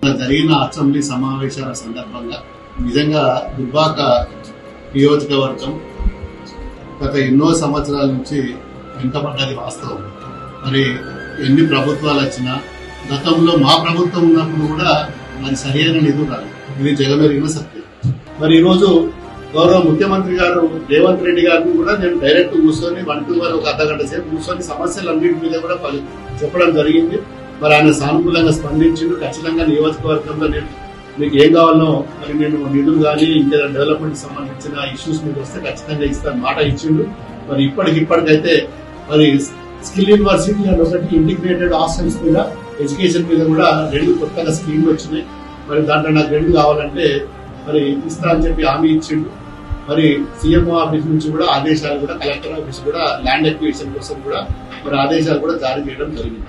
జరిగిన అసెంబ్లీ సమావేశాల సందర్భంగా నిజంగా దుబ్బాక నియోజకవర్గం గత ఎన్నో సంవత్సరాల నుంచి వెనుకబడ్డది వాస్తవం. మరి ఎన్ని ప్రభుత్వాలు వచ్చినా గతంలో మా ప్రభుత్వం ఉన్నప్పుడు కూడా అది సరైన నిధులు రాలేదు. ఇది జగమెరిగిన సత్యం. మరి ఈరోజు గౌరవ ముఖ్యమంత్రి గారు రేవంత్ రెడ్డి గారిని కూడా నేను డైరెక్ట్ కూర్చొని 1 to 1 ఒక అర్ధగంట సేపు కూర్చొని సమస్యలన్నింటి మీద కూడా చెప్పడం జరిగింది. మరి ఆయన సానుకూలంగా స్పందించిండు. ఖచ్చితంగా నియోజకవర్గంలో నేను మీకు ఏం కావాలో మరి నేను నిధులు కానీ ఇంకా డెవలప్మెంట్ సంబంధించిన ఇష్యూస్ మీద వస్తే ఖచ్చితంగా ఇస్తాను మాట ఇచ్చిండు. మరి ఇప్పటికైతే మరి స్కిల్ యూనివర్సిటీ అని ఒకటి ఇంటిగ్రేటెడ్ హాస్టల్స్ మీద ఎడ్యుకేషన్ మీద కూడా 2 కొత్తగా స్కీమ్లు వచ్చినాయి. మరి దాంట్లో నాకు 2 కావాలంటే మరి ఇస్తా అని చెప్పి హామీ ఇచ్చిండు. మరి సీఎంఓ ఆఫీస్ నుంచి కూడా ఆదేశాలు కూడా కలెక్టర్ ఆఫీస్ కూడా ల్యాండ్ ఎక్విజిషన్ కోసం కూడా మరి ఆదేశాలు కూడా జారీ చేయడం జరిగింది.